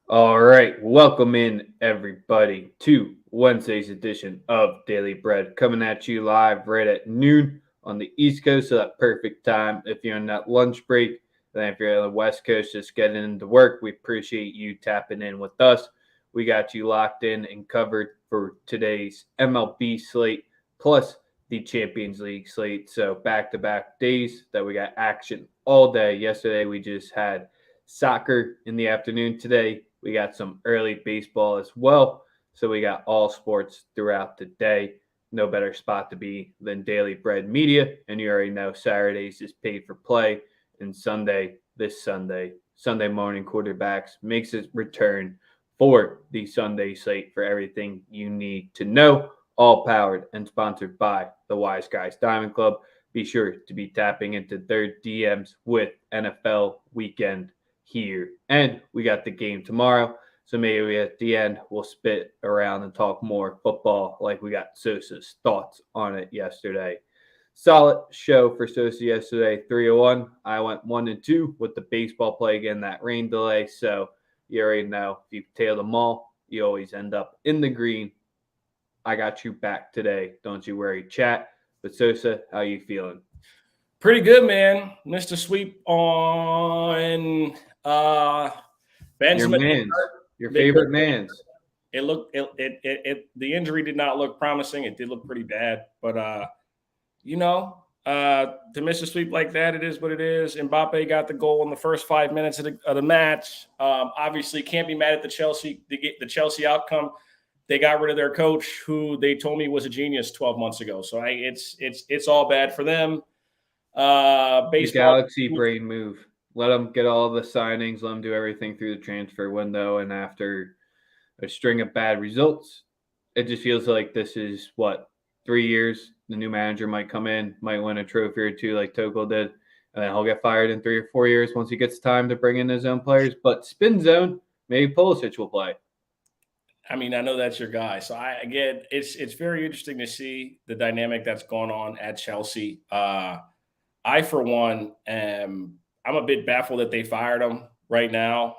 All right, welcome in everybody to Wednesday's edition of Daily Bread, coming at you live right at noon on the East Coast, so that perfect time if you're on that lunch break. Then if you're on the West Coast, just getting into work, we appreciate you tapping in with us. We got you locked in and covered for today's MLB slate plus the Champions League slate. So back-to-back days that we got action all day. Yesterday we just had soccer in the afternoon. Today we got some early baseball as well. So we got all sports throughout the day. No better spot to be than Daily Bread Media. And you already know Saturdays is paid for play. And Sunday morning quarterbacks makes its return for the Sunday slate for everything you need to know. All powered and sponsored by the Wise Guys Diamond Club. Be sure to be tapping into their DMs with NFL Weekend here. And we got the game tomorrow. So maybe at the end, we'll spit around and talk more football like we got Sosa's thoughts on it yesterday. Solid show for Sosa yesterday, 301. I went 1-2 with the baseball play again, that rain delay. So you already know if you tail them all, you always end up in the green. I got you back today. Don't you worry, chat. But Sosa, how you feeling? Pretty good, man. Missed a sweep on Your Benjamin. man's, your favorite man's. It looked the injury did not look promising. It did look pretty bad, but to miss a sweep like that, it is what it is. Mbappe got the goal in the first 5 minutes of the match. Obviously, can't be mad at the Chelsea outcome. They got rid of their coach, who they told me was a genius 12 months ago. So it's all bad for them. The Baseball. Galaxy brain move. Let them get all the signings. Let them do everything through the transfer window. And after a string of bad results, it just feels like this is what 3 years. The new manager might come in, might win a trophy or two, like Tuchel did, and then he'll get fired in 3 or 4 years once he gets time to bring in his own players. But spin zone, maybe Pulisic will play. I mean, I know that's your guy. So it's very interesting to see the dynamic that's going on at Chelsea. I, for one, I'm a bit baffled that they fired him right now,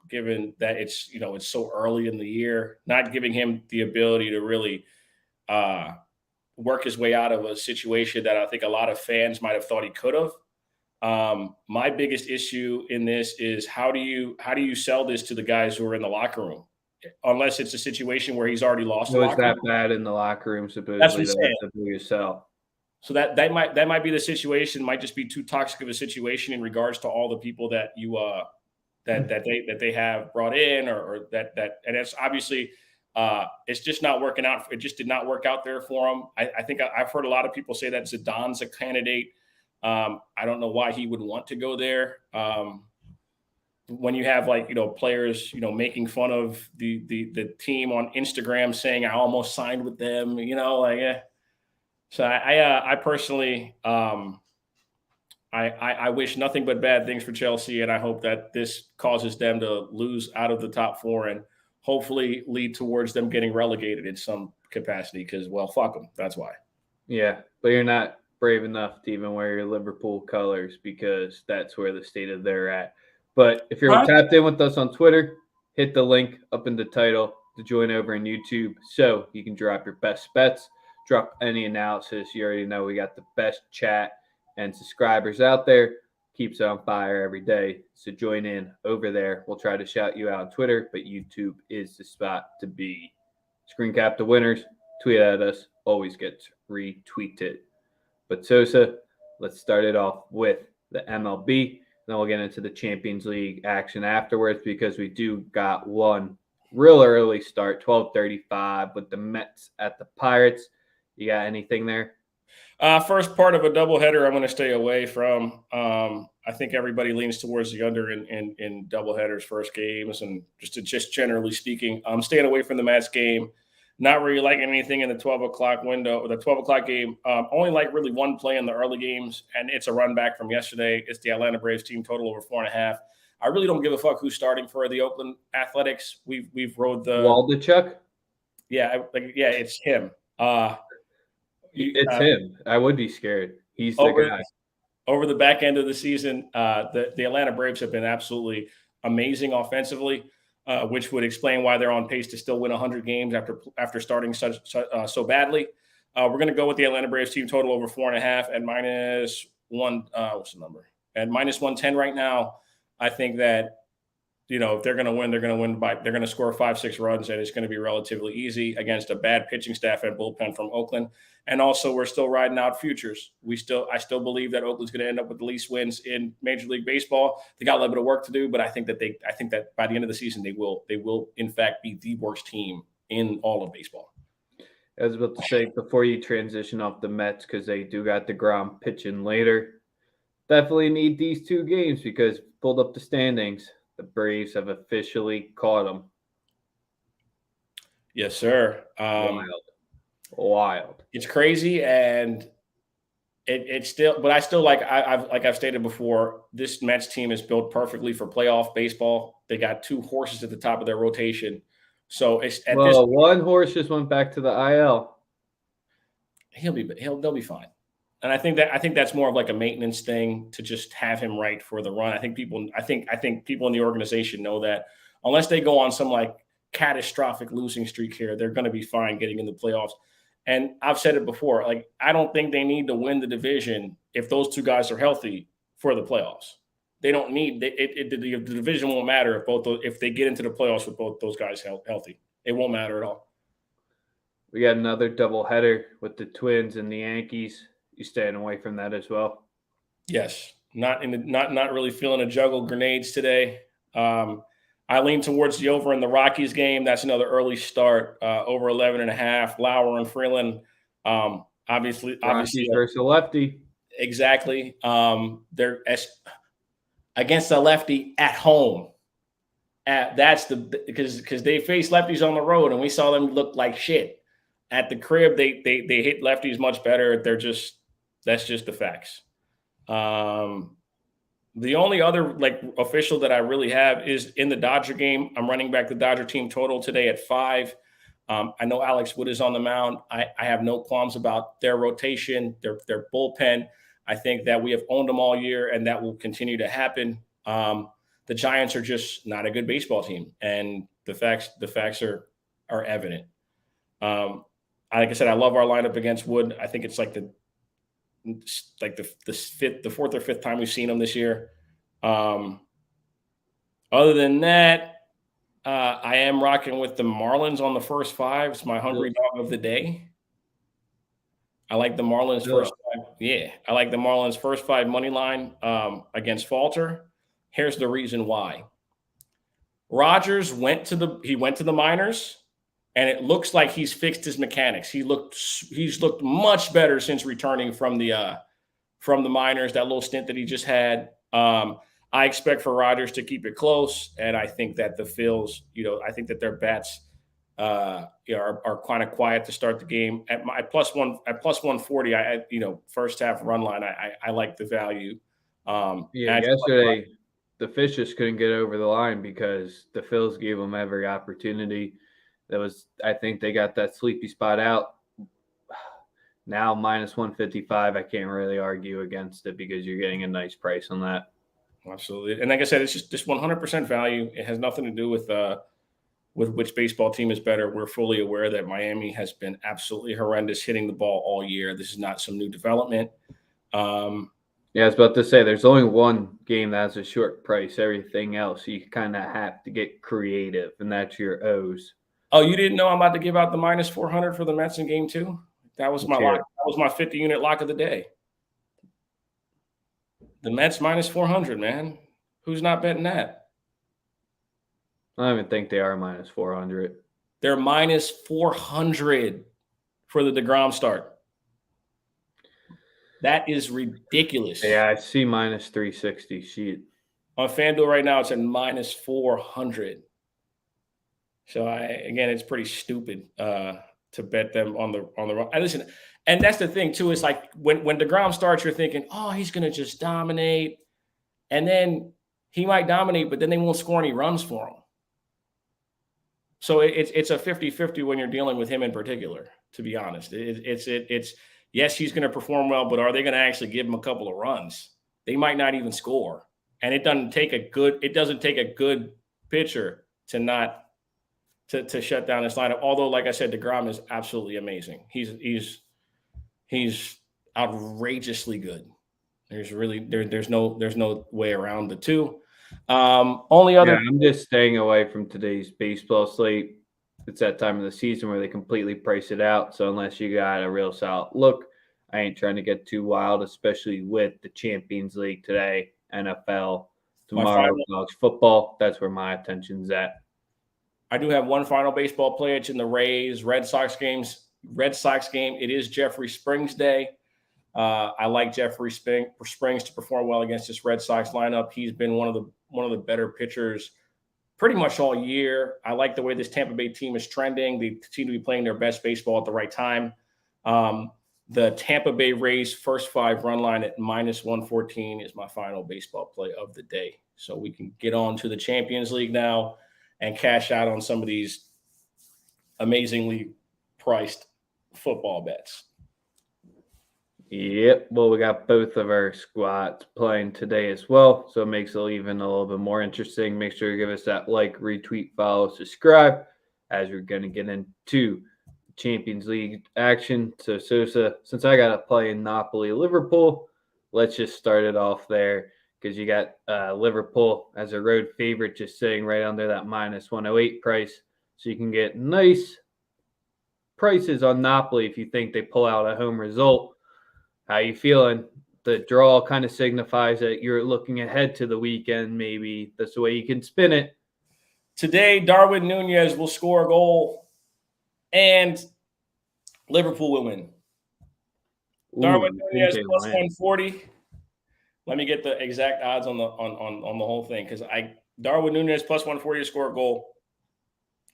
given that it's so early in the year, not giving him the ability to really work his way out of a situation that I think a lot of fans might have thought he could have. My biggest issue in this is how do you sell this to the guys who are in the locker room? Unless it's a situation where he's already lost It the was locker that room. bad in the locker room, That's what I'm supposedly, that saying. that's the biggest sell. So that might be the situation. Might just be too toxic of a situation in regards to all the people that you that they have brought in, or and it's obviously it's just not working out. It just did not work out there for him. I think I've heard a lot of people say that Zidane's a candidate. I don't know why he would want to go there. When you have players making fun of the team on Instagram, saying I almost signed with them, So I personally I wish nothing but bad things for Chelsea, and I hope that this causes them to lose out of the top four and hopefully lead towards them getting relegated in some capacity. Because fuck them. That's why. Yeah, but you're not brave enough to even wear your Liverpool colors because that's where the state of they're at. But if you're Huh? tapped in with us on Twitter, hit the link up in the title to join over in YouTube so you can drop your best bets, drop any analysis. You already know we got the best chat and subscribers out there. Keeps it on fire every day. So join in over there. We'll try to shout you out on Twitter, but YouTube is the spot to be. Screen cap the winners, tweet at us, always gets retweeted. But Sosa, let's start it off with the MLB. Then we'll get into the Champions League action afterwards because we do got one real early start, 12:35 with the Mets at the Pirates. You got anything there? First part of a doubleheader, I'm going to stay away from. I think everybody leans towards the under in doubleheaders, first games, and just generally speaking, I'm staying away from the Mets game. Not really liking anything in the 12 o'clock window or the 12 o'clock game. Only like really one play in the early games, and it's a run back from yesterday. It's the Atlanta Braves team total over 4.5. I really don't give a fuck who's starting for the Oakland Athletics. We've rode the Waldachuk? it's him. It's him. I would be scared. He's the over guy. over the back end of the season, the Atlanta Braves have been absolutely amazing offensively. which would explain why they're on pace to still win 100 games after starting so badly. We're going to go with the Atlanta Braves team total over 4.5 at minus one. What's the number? At minus 110 right now. I think that, if they're going to win, they're going to score 5-6 runs, and it's going to be relatively easy against a bad pitching staff and bullpen from Oakland. And also, we're still riding out futures. I still believe that Oakland's going to end up with the least wins in Major League Baseball. They got a little bit of work to do, but I think that by the end of the season, they will in fact be the worst team in all of baseball. I was about to say, before you transition off the Mets, because they do got DeGrom pitching later, definitely need these 2 games because pulled up the standings. The Braves have officially caught them. Yes, sir. Wild. It's crazy, and it's still. But I still I've stated before. This Mets team is built perfectly for playoff baseball. They got 2 horses at the top of their rotation, so it's at this. One horse just went back to the IL. They'll be fine. And I think that's more of like a maintenance thing to just have him right for the run. I think people in the organization know that unless they go on some like catastrophic losing streak here, they're going to be fine getting in the playoffs. And I've said it before, like I don't think they need to win the division if those 2 guys are healthy for the playoffs. They don't need the division won't matter if they get into the playoffs with both those guys healthy. It won't matter at all. We got another doubleheader with the Twins and the Yankees. You staying away from that as well? Yes, not really feeling a juggle grenades today. I lean towards the over in the Rockies game. That's another early start, over 11.5. Lauer and Freeland, obviously versus a lefty. Exactly. They're against a lefty at home. That's because they face lefties on the road, and we saw them look like shit. At the crib, they hit lefties much better. That's just the facts. The only other official that I really have is in the Dodger game. I'm running back the Dodger team total today at 5. I know Alex Wood is on the mound. I have no qualms about their rotation, their bullpen. I think that we have owned them all year, and that will continue to happen. The Giants are just not a good baseball team, and the facts are evident. Like I said, I love our lineup against Wood. I think it's the 4th or 5th time we've seen them this year. Other than that, I am rocking with the Marlins on the first 5. It's my hungry dog of the day. I like the Marlins first 5. Yeah, I like the Marlins first 5 money line against Falter. Here's the reason why. Rogers went to the minors, and it looks like he's fixed his mechanics. He's looked much better since returning from the minors. That little stint that he just had. I expect for Rogers to keep it close, and I think that the Phils, I think that their bats, are kind of quiet to start the game. At my plus 140, first half run line, I like the value. Yesterday the Fish just couldn't get over the line because the Phils gave them every opportunity. I think they got that sleepy spot out. Now minus 155, I can't really argue against it because you're getting a nice price on that. Absolutely. And like I said, it's just 100% value. It has nothing to do with which baseball team is better. We're fully aware that Miami has been absolutely horrendous hitting the ball all year. This is not some new development. I was about to say, there's only one game that has a short price. Everything else, you kind of have to get creative, and that's your O's. Oh, you didn't know I'm about to give out the minus 400 for the Mets in game 2? That was my lock. That was my 50-unit lock of the day. The Mets minus 400, man. Who's not betting that? I don't even think they are minus 400. They're minus 400 for the DeGrom start. That is ridiculous. Yeah, I see minus 360 sheet. On FanDuel right now, it's at minus 400. So it's pretty stupid to bet them on the run. Listen, and that's the thing too. Is like when DeGrom starts, you're thinking, oh, he's going to just dominate, and then he might dominate, but then they won't score any runs for him. So it's a 50-50 when you're dealing with him in particular. To be honest, it's yes, he's going to perform well, but are they going to actually give him a couple of runs? They might not even score, and it doesn't take a good pitcher to not to shut down this lineup. Although, like I said, DeGrom is absolutely amazing. He's outrageously good. There's no way around the two. Only other I'm just staying away from today's baseball slate. It's that time of the season where they completely price it out. So unless you got a real solid look, I ain't trying to get too wild, especially with the Champions League today, NFL, tomorrow, college football. That's where my attention's at. I do have one final baseball play. It's in the Red Sox game. It is Jeffrey Springs Day. I like Jeffrey Springs to perform well against this Red Sox lineup. He's been one of the better pitchers pretty much all year. I like the way this Tampa Bay team is trending. They seem to be playing their best baseball at the right time. The Tampa Bay Rays first 5 run line at -114 is my final baseball play of the day. So we can get on to the Champions League now and cash out on some of these amazingly priced football bets. Yep. Well, we got both of our squads playing today as well. So it makes it even a little bit more interesting. Make sure you give us that like, retweet, follow, subscribe as we're going to get into Champions League action. So Sosa, since I got to play in Napoli-Liverpool, let's just start it off there because you got Liverpool as a road favorite just sitting right under that -108 price. So you can get nice prices on Napoli if you think they pull out a home result. How you feeling? The draw kind of signifies that you're looking ahead to the weekend. Maybe that's the way you can spin it. Today, Darwin Nunez will score a goal, and Liverpool will win. Darwin Nunez plus 140. Let me get the exact odds on the whole thing because Darwin Nunez plus 140 to score a goal.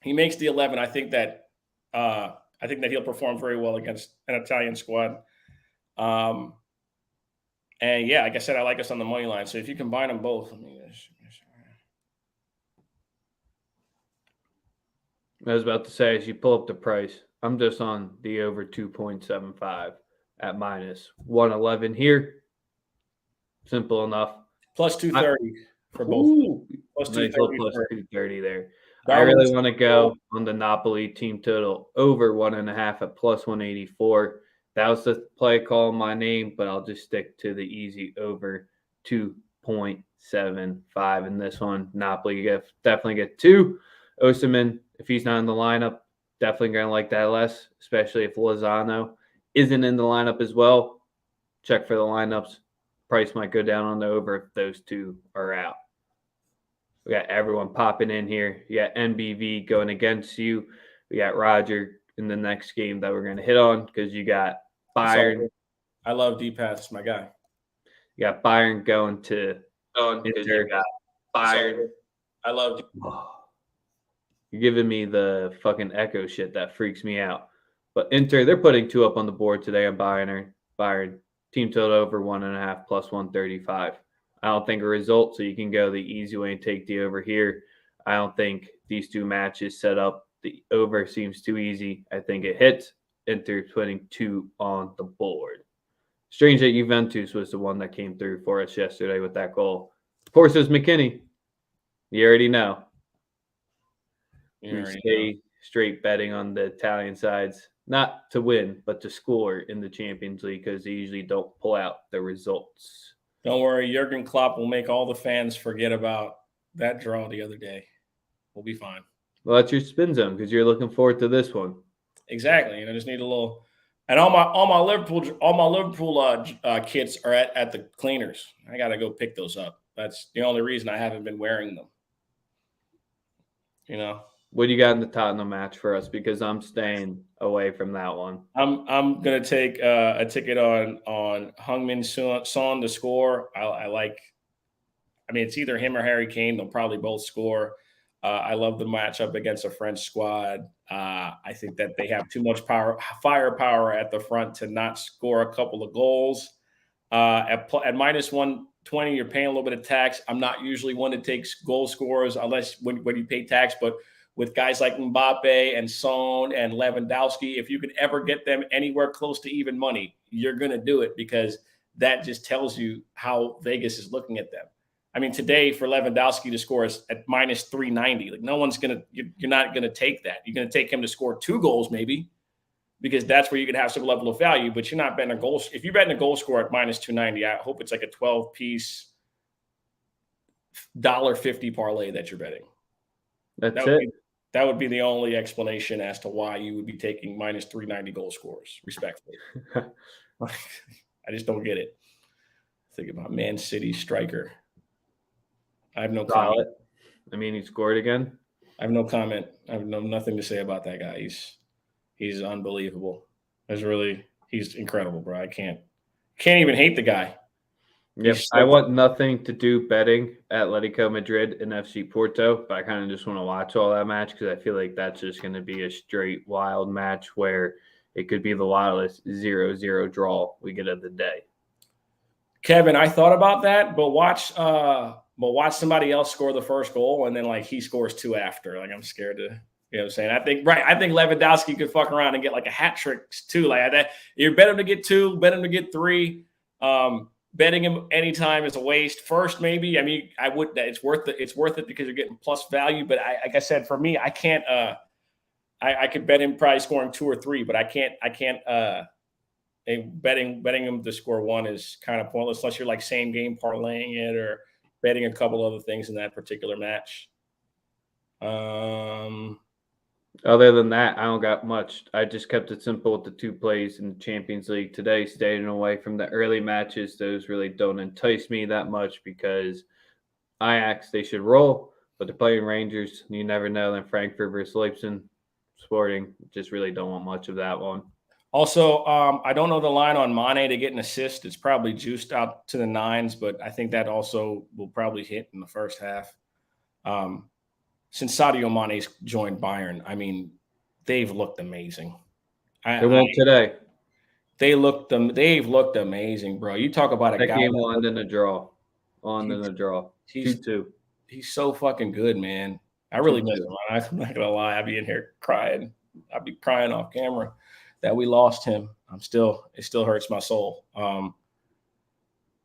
He makes the 11. I think that he'll perform very well against an Italian squad. And yeah, like I said, I like us on the money line. So if you combine them both, I was about to say, as you pull up the price, I'm just on the over 2.75 at -111 here. Simple enough. Plus 230 for both. Plus 230 there. I really want to go on the Napoli team total over 1.5 at +184. That was the play call in my name, but I'll just stick to the easy over 2.75 in this one. Napoli definitely get 2. Osimhen, if he's not in the lineup, definitely going to like that less, especially if Lozano isn't in the lineup as well. Check for the lineups. Price might go down on the over if those two are out. We got everyone popping in here. You got NBV going against you. We got Roger in the next game that we're going to hit on because you got Bayern. I love D-Pass, my guy. You got Bayern going to Inter. You got Bayern. I love You're giving me the fucking echo shit that freaks me out. But Inter, they're putting 2 up on the board today on Bayern. Team total over 1.5 +135. I don't think a result, so you can go the easy way and take the over here. I don't think these 2 matches set up. The over seems too easy. I think it hits. Inter putting 2 on the board. Strange that Juventus was the one that came through for us yesterday with that goal. Poor says McKinney. You already know. We stay straight betting on the Italian sides, not to win, but to score in the Champions League because they usually don't pull out the results. Don't worry, Jurgen Klopp will make all the fans forget about that draw the other day. We'll be fine. Well, that's your spin zone because you're looking forward to this one. Exactly, and I just need a little. And all my Liverpool kits are at the cleaners. I got to go pick those up. That's the only reason I haven't been wearing them. You know. What do you got in the Tottenham match for us? Because I'm staying away from that one. I'm gonna take a ticket on Heung-min Son to score. I like. I mean, it's either him or Harry Kane. They'll probably both score. I love the matchup against a French squad. I think that they have too much firepower at the front to not score a couple of goals. At -120, you're paying a little bit of tax. I'm not usually one that takes goal scorers unless when you pay tax, but with guys like Mbappe and Son and Lewandowski, if you can ever get them anywhere close to even money, you're going to do it because that just tells you how Vegas is looking at them. I I mean, today for Lewandowski to score is at minus 390. Like, no one's you're not gonna take that. You're gonna take him to score 2 goals maybe, because that's where you can have some level of value. But you're not betting a goal. If you're betting a goal score at minus 290, I hope it's like a 12-piece $1.50 parlay that you're betting. That's it. That would be the only explanation as to why you would be taking minus 390 goal scorers, respectfully. I just don't get it. Think about Man City striker. I have no comment. I mean, he scored again. I have no comment. I have nothing to say about that guy. He's unbelievable. He's incredible, bro. I can't even hate the guy. Yep. I want nothing to do betting Atletico Madrid and FC Porto, but I kind of just want to watch all that match because I feel like that's just going to be a straight wild match where it could be the wildest 0-0 draw we get of the day. Kevin, I thought about that, but watch somebody else score the first goal and then like he scores 2 after. Like, I'm scared to, you know what I'm saying? I think Lewandowski could fuck around and get like a hat trick too. Like that, you bet him to get 2, bet him to get 3. Betting him anytime is a waste. First, maybe. I mean, I would. It's worth it. It's worth it because you're getting plus value. But like I said, for me, I can't. I could bet him probably scoring 2 or 3, but I can't. Betting him to score 1 is kind of pointless unless you're like same game parlaying it or betting a couple other things in that particular match. Other than that, I don't got much. I just kept it simple with the 2 plays in the Champions League today, staying away from the early matches. Those really don't entice me that much because Ajax, they should roll, but they're playing Rangers. You never know. Then Frankfurt versus Leipzig, Sporting, just really don't want much of that one. Also, I don't know the line on Mane to get an assist. It's probably juiced out to the 9s, but I think that also will probably hit in the first half. Since Sadio Mane's joined Bayern, I mean, they've looked amazing. They won today. They've looked amazing, bro. You talk about a guy game will end in a draw. On in a draw. 2-2. He's so fucking good, man. I really miss him. I'm not gonna lie. I'd be in here crying. I'd be crying off camera that we lost him. It still hurts my soul.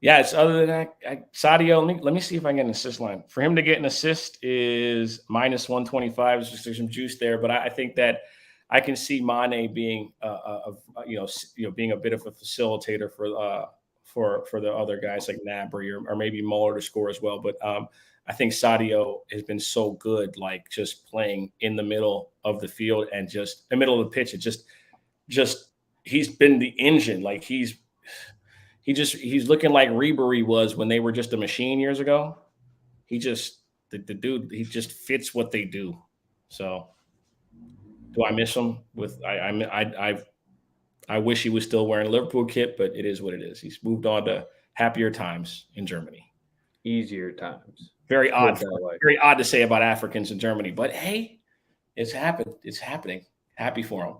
Yeah, it's other than that, Sadio, let me see if I can get an assist line. For him to get an assist is minus 125. There's some juice there, but I think that I can see Mane being being a bit of a facilitator for the other guys like Gnabry or maybe Muller to score as well. But I think Sadio has been so good, like just playing in the middle of the field and just the middle of the pitch. It just he's been the engine. Like he's looking like Ribery was when they were just a machine years ago. The dude, he just fits what they do. So do I miss him? I wish he was still wearing Liverpool kit, but it is what it is. He's moved on to happier times in Germany. Easier times. Very odd to say about Africans in Germany, but hey, it's happened. It's happening. Happy for him.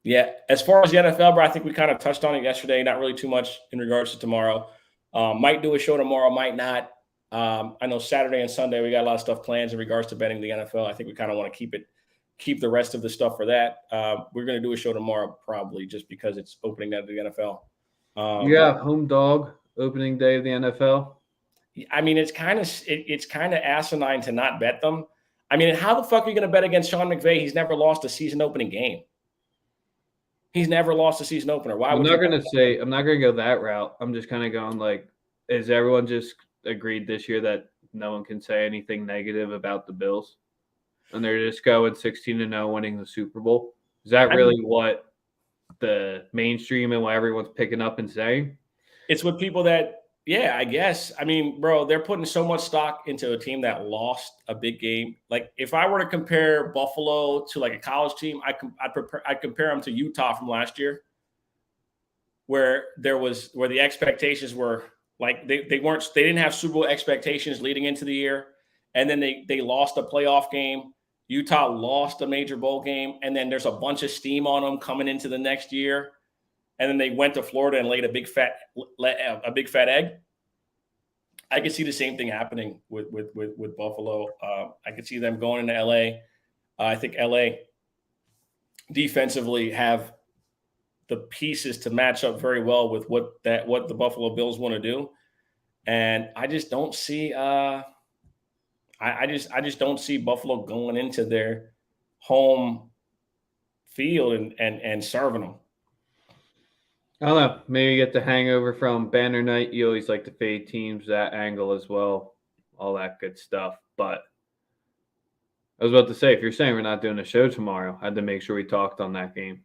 Yeah, as far as the NFL, bro, I think we kind of touched on it yesterday. Not really too much in regards to tomorrow. Might do a show tomorrow, might not. I know Saturday and Sunday we got a lot of stuff planned in regards to betting the NFL. I think we kind of want to keep the rest of the stuff for that. We're going to do a show tomorrow probably just because it's opening day of the NFL. Yeah, home dog opening day of the NFL. I mean, it's kind of asinine to not bet them. I mean, how the fuck are you going to bet against Sean McVay? He's never lost a season opening game. He's never lost a season opener. I'm not going to go that route. I'm just kind of going like, is everyone just agreed this year that no one can say anything negative about the Bills? And they're just going 16-0 winning the Super Bowl? Is that really what the mainstream and what everyone's picking up and saying? It's what people that, yeah, I guess. I mean, bro, they're putting so much stock into a team that lost a big game. Like, if I were to compare Buffalo to like a college team, I'd compare them to Utah from last year, where the expectations were like they didn't have Super Bowl expectations leading into the year, and then they lost a playoff game. Utah lost a major bowl game, and then there's a bunch of steam on them coming into the next year. And then they went to Florida and laid a big fat egg. I could see the same thing happening with Buffalo. I could see them going into LA. I think LA defensively have the pieces to match up very well with what the Buffalo Bills want to do. And I just don't see I just don't see Buffalo going into their home field and serving them. I don't know. Maybe get the hangover from banner night. You always like to fade teams that angle as well. All that good stuff. But I was about to say, if you're saying we're not doing a show tomorrow, I had to make sure we talked on that game.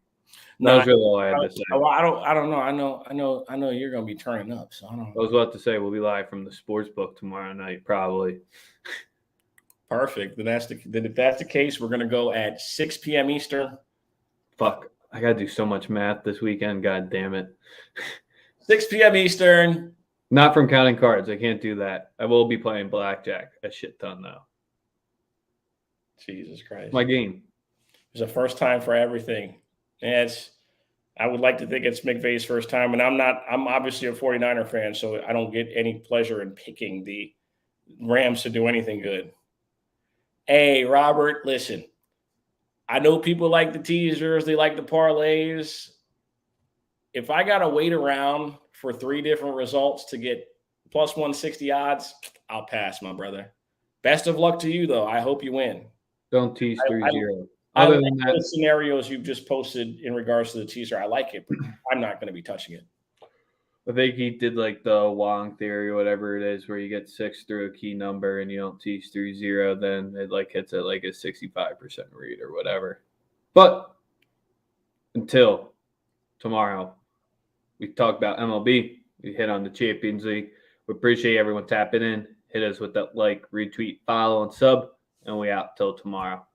That No, was really all I had to say. I don't know. I know you're gonna be turning up. So I don't. I was about to say we'll be live from the sports book tomorrow night, probably. Perfect. Then if that's the case, we're gonna go at 6 p.m. Eastern. Fuck, I gotta do so much math this weekend. God damn it. 6 p.m. Eastern. Not from counting cards. I can't do that. I will be playing blackjack a shit ton though. Jesus Christ. My game. There's a first time for everything. And I would like to think it's McVay's first time. And I'm obviously a 49er fan, so I don't get any pleasure in picking the Rams to do anything good. Hey, Robert, listen. I know people like the teasers, they like the parlays. If I got to wait around for 3 different results to get plus 160 odds, I'll pass, my brother. Best of luck to you, though. I hope you win. Don't tease 3-0. I Other like than that, the scenarios you've just posted in regards to the teaser. I like it, but I'm not going to be touching it. I think he did like the Wong theory or whatever it is, where you get 6 through a key number and you don't tease 3-0, then it like hits at like a 65% read or whatever. But until tomorrow, we talked about MLB. We hit on the Champions League. We appreciate everyone tapping in. Hit us with that like, retweet, follow, and sub, and we out till tomorrow.